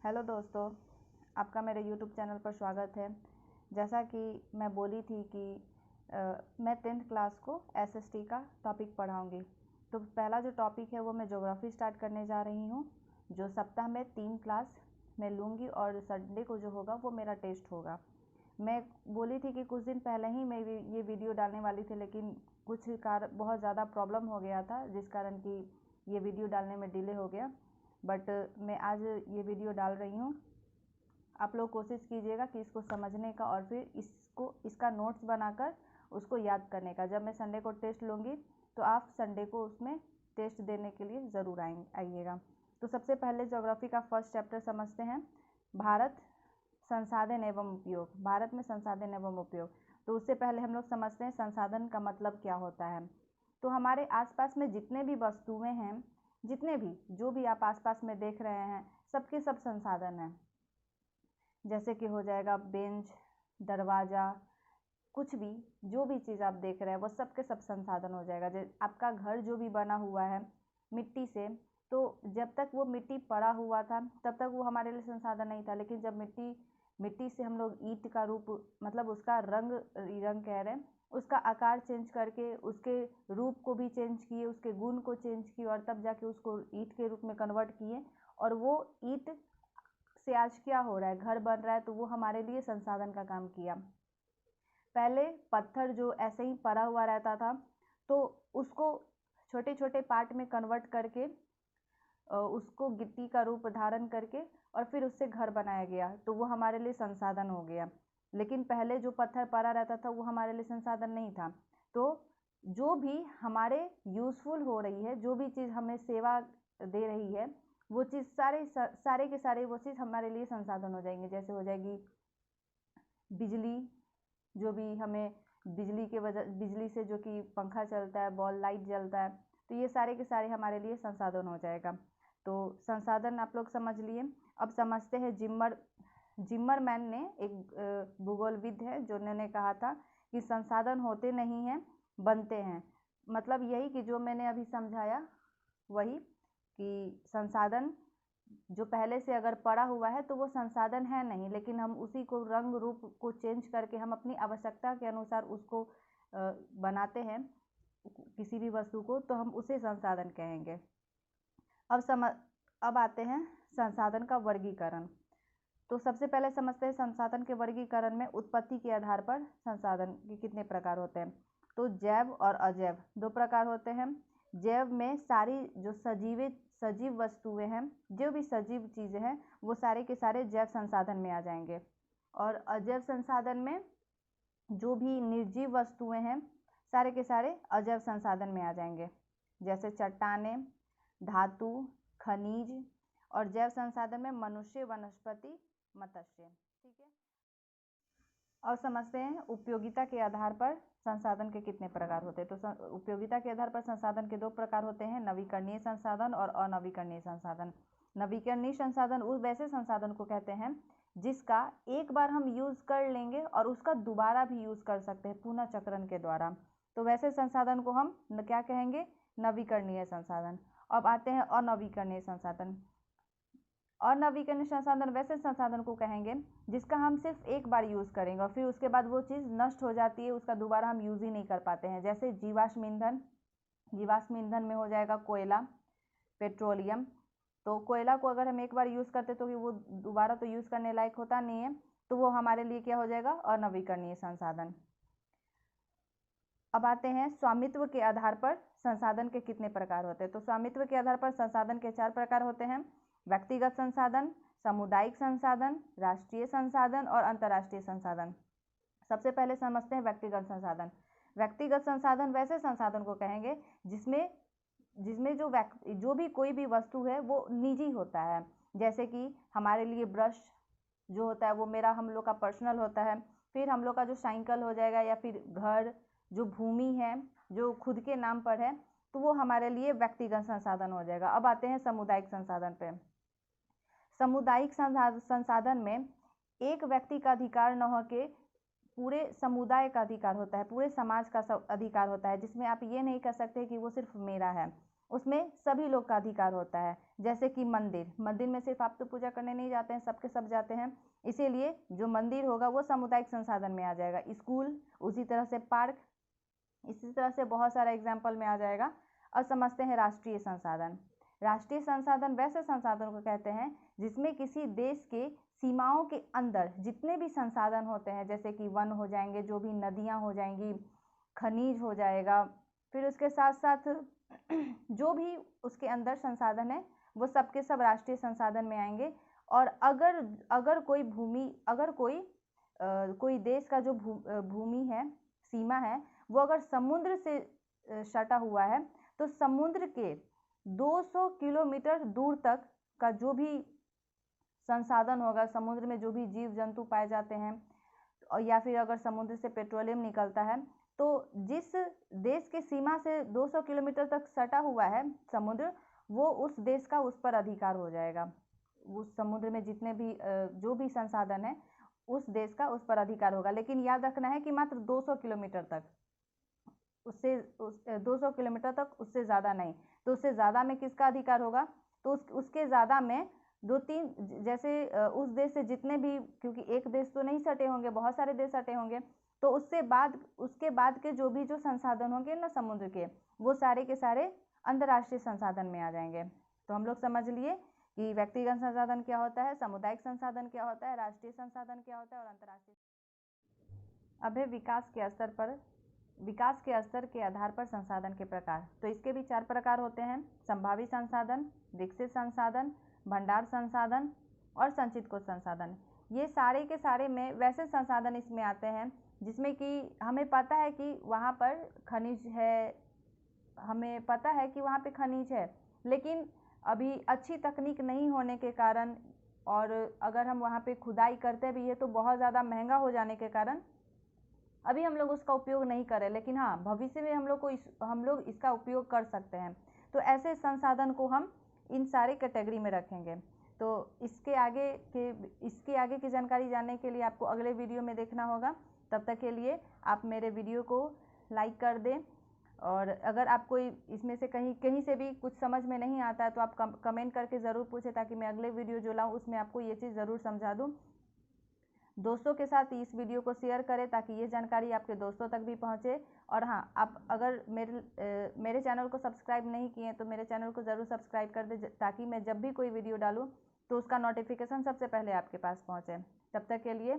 Hello दोस्तों, आपका मेरे यूट्यूब चैनल पर स्वागत है। जैसा कि मैं बोली थी कि मैं 10th क्लास को एसएसटी का टॉपिक पढ़ाऊँगी। तो पहला जो टॉपिक है वो मैं ज्योग्राफी स्टार्ट करने जा रही हूँ, जो सप्ताह में 3 क्लास मैं लूँगी और संडे को जो होगा वो मेरा टेस्ट होगा। मैं बोली थी कि कुछ दिन पहले ही मैं ये वीडियो डालने वाली थी, लेकिन कुछ बहुत ज़्यादा प्रॉब्लम हो गया था, जिस कारण कि ये वीडियो डालने में डिले हो गया। बट मैं आज ये वीडियो डाल रही हूँ। आप लोग कोशिश कीजिएगा कि इसको समझने का और फिर इसका नोट्स बनाकर उसको याद करने का। जब मैं संडे को टेस्ट लूँगी तो आप संडे को उसमें टेस्ट देने के लिए ज़रूर आइएगा। तो सबसे पहले ज्योग्राफी का फर्स्ट चैप्टर समझते हैं, भारत संसाधन एवं उपयोग। भारत में संसाधन एवं उपयोग। तो उससे पहले हम लोग समझते हैं संसाधन का मतलब क्या होता है। तो हमारे आसपास में जितने भी वस्तुएं हैं, जितने भी जो भी आप आसपास में देख रहे हैं, सबके सब संसाधन हैं। जैसे कि हो जाएगा बेंच, दरवाज़ा, कुछ भी जो भी चीज़ आप देख रहे हैं वो सबके सब संसाधन हो जाएगा। जैसे आपका घर जो भी बना हुआ है मिट्टी से, तो जब तक वो मिट्टी पड़ा हुआ था तब तक वो हमारे लिए संसाधन नहीं था। लेकिन जब मिट्टी से हम लोग ईंट का रूप, मतलब उसका रंग कह रहे हैं, उसका आकार चेंज करके उसके रूप को भी चेंज किए, उसके गुण को चेंज किए और तब जाके उसको ईंट के रूप में कन्वर्ट किए। और वो ईंट से आज क्या हो रहा है, घर बन रहा है, तो वो हमारे लिए संसाधन का काम किया। पहले पत्थर जो ऐसे ही पड़ा हुआ रहता था, तो उसको छोटे छोटे पार्ट में कन्वर्ट करके उसको गिट्टी का रूप धारण करके और फिर उससे घर बनाया गया, तो वो हमारे लिए संसाधन हो गया। लेकिन पहले जो पत्थर पड़ा रहता था वो हमारे लिए संसाधन नहीं था। तो जो भी हमारे यूज़फुल हो रही है, जो भी चीज़ हमें सेवा दे रही है, वो चीज़ सारे के सारे वो चीज़ हमारे लिए संसाधन हो जाएंगे। जैसे हो जाएगी बिजली, जो भी हमें बिजली से जो कि पंखा चलता है, बॉल लाइट जलता है, तो ये सारे के सारे हमारे लिए संसाधन हो जाएगा। तो संसाधन आप लोग समझ लिए। अब समझते हैं जिम्मरमैन ने, एक भूगोलविद है, जो उन्होंने कहा था कि संसाधन होते नहीं हैं, बनते हैं। मतलब यही कि जो मैंने अभी समझाया वही, कि संसाधन जो पहले से अगर पड़ा हुआ है तो वो संसाधन है नहीं, लेकिन हम उसी को रंग रूप को चेंज करके हम अपनी आवश्यकता के अनुसार उसको बनाते हैं किसी भी वस्तु को, तो हम उसे संसाधन कहेंगे। अब आते हैं संसाधन का वर्गीकरण। तो सबसे पहले समझते हैं संसाधन के वर्गीकरण में उत्पत्ति के आधार पर संसाधन के कितने प्रकार होते हैं। तो जैव और अजैव दो प्रकार होते हैं। जैव में सारी जो सजीव वस्तुएं हैं, जो भी सजीव चीज़ें हैं, वो सारे के सारे जैव संसाधन में आ जाएंगे। और अजैव संसाधन में जो भी निर्जीव वस्तुएं हैं, सारे के सारे अजैव संसाधन में आ जाएंगे। जैसे चट्टानें, धातु, खनिज। और जैव संसाधन में मनुष्य, वनस्पति, मत्स्य। ठीक है। और समझते हैं उपयोगिता के आधार पर संसाधन के कितने प्रकार होते हैं। तो उपयोगिता के आधार पर संसाधन के दो प्रकार होते हैं, नवीकरणीय संसाधन और अनवीकरणीय संसाधन। नवीकरणीय संसाधन उस वैसे संसाधन को कहते हैं जिसका एक बार हम यूज़ कर लेंगे और उसका दोबारा भी यूज़ कर सकते हैं पुनः चक्रण के द्वारा। तो वैसे संसाधन को हम क्या कहेंगे, नवीकरणीय संसाधन। अब आते हैं अनवीकरणीय संसाधन। अनवीकरणीय संसाधन वैसे संसाधन को कहेंगे जिसका हम सिर्फ एक बार यूज़ करेंगे और फिर उसके बाद वो चीज़ नष्ट हो जाती है, उसका दोबारा हम यूज़ ही नहीं कर पाते हैं। जैसे जीवाश्म ईंधन। जीवाश्म ईंधन में हो जाएगा कोयला, पेट्रोलियम। तो कोयला को अगर हम एक बार यूज़ करते तो वो दोबारा तो यूज़ करने लायक होता नहीं है, तो वो हमारे लिए क्या हो जाएगा, अनवीकरणीय संसाधन। अब आते हैं स्वामित्व के आधार पर संसाधन के कितने प्रकार होते हैं। तो स्वामित्व के आधार पर संसाधन के 4 प्रकार होते हैं, व्यक्तिगत संसाधन, सामुदायिक संसाधन, राष्ट्रीय संसाधन और अंतर्राष्ट्रीय संसाधन। सबसे पहले समझते हैं व्यक्तिगत संसाधन। व्यक्तिगत संसाधन वैसे संसाधन को कहेंगे जिसमें जिसमें जो भी कोई भी वस्तु है वो निजी होता है। जैसे कि हमारे लिए ब्रश जो होता है वो हम लोग का पर्सनल होता है। फिर हम लोग का जो साइकिल हो जाएगा, या फिर घर, जो भूमि है जो खुद के नाम पर है, तो वो हमारे लिए व्यक्तिगत संसाधन हो जाएगा। अब आते हैं सामुदायिक संसाधन पे। सामुदायिक संसाधन में एक व्यक्ति का अधिकार न हो के पूरे समुदाय का अधिकार होता है, पूरे समाज का अधिकार होता है, जिसमें आप ये नहीं कह सकते कि वो सिर्फ मेरा है। उसमें सभी लोग का अधिकार होता है। जैसे कि मंदिर, मंदिर में सिर्फ आप तो पूजा करने नहीं जाते हैं, सबके सब जाते हैं, इसीलिए जो मंदिर होगा वो सामुदायिक संसाधन में आ जाएगा। स्कूल, उसी तरह से पार्क, इसी तरह से बहुत सारा एग्जाम्पल में आ जाएगा। अब समझते हैं राष्ट्रीय संसाधन। राष्ट्रीय संसाधन वैसे संसाधन को कहते हैं जिसमें किसी देश के सीमाओं के अंदर जितने भी संसाधन होते हैं, जैसे कि वन हो जाएंगे, जो भी नदियाँ हो जाएंगी, खनिज हो जाएगा, फिर उसके साथ साथ जो भी उसके अंदर संसाधन है वो सब के सब राष्ट्रीय संसाधन में आएंगे। और अगर कोई देश का जो भूमि है, सीमा है, वो अगर समुद्र से सटा हुआ है, तो समुद्र के 200 किलोमीटर दूर तक का जो भी संसाधन होगा, समुद्र में जो भी जीव जंतु पाए जाते हैं, और या फिर अगर समुद्र से पेट्रोलियम निकलता है, तो जिस देश के सीमा से 200 किलोमीटर तक सटा हुआ है समुद्र, वो उस देश का उस पर अधिकार हो जाएगा। उस समुद्र में जितने भी जो भी संसाधन है, उस देश का उस पर अधिकार होगा। लेकिन याद रखना है कि मात्र 200 किलोमीटर तक, उससे 200 किलोमीटर तक, उससे ज़्यादा नहीं। तो उससे ज़्यादा में किसका अधिकार होगा? तो उसके ज़्यादा में दो तीन, जैसे उस देश से जितने भी, क्योंकि एक देश तो नहीं सटे होंगे, बहुत सारे देश सटे होंगे, तो उसके बाद के जो भी जो संसाधन होंगे ना समुद्र के, वो सारे के सारे अंतर्राष्ट्रीय संसाधन में आ जाएंगे। तो हम लोग समझ लिए कि व्यक्तिगत संसाधन क्या होता है, सामुदायिक संसाधन क्या होता है, राष्ट्रीय संसाधन क्या होता है और अंतर्राष्ट्रीय। अब है विकास के स्तर के आधार पर संसाधन के प्रकार। तो इसके भी 4 प्रकार होते हैं: संभावित संसाधन, विकसित संसाधन, भंडार संसाधन और संचित कोष संसाधन। ये सारे के सारे में वैसे संसाधन इसमें आते हैं जिसमें कि हमें पता है कि वहाँ पर खनिज है, हमें पता है कि वहाँ पे खनिज है, लेकिन अभी अच्छी तकनीक नहीं होने के कारण, और अगर हम वहाँ पे खुदाई करते भी है तो बहुत ज़्यादा महंगा हो जाने के कारण अभी हम लोग उसका उपयोग नहीं करें। लेकिन हाँ, भविष्य में हम लोग इसका उपयोग कर सकते हैं। तो ऐसे संसाधन को हम इन सारे कैटेगरी में रखेंगे। तो इसके आगे की जानकारी जानने के लिए आपको अगले वीडियो में देखना होगा। तब तक के लिए आप मेरे वीडियो को लाइक कर दें, और अगर आपको इसमें से कहीं से भी कुछ समझ में नहीं आता है तो आप कमेंट करके ज़रूर पूछें, ताकि मैं अगले वीडियो जो लाऊँ उसमें आपको ये चीज़ ज़रूर समझा दूँ। दोस्तों के साथ इस वीडियो को शेयर करें ताकि ये जानकारी आपके दोस्तों तक भी पहुंचे। और हाँ, आप अगर मेरे चैनल को सब्सक्राइब नहीं किए तो मेरे चैनल को ज़रूर सब्सक्राइब कर दें, ताकि मैं जब भी कोई वीडियो डालूँ तो उसका नोटिफिकेशन सबसे पहले आपके पास पहुंचे। तब तक के लिए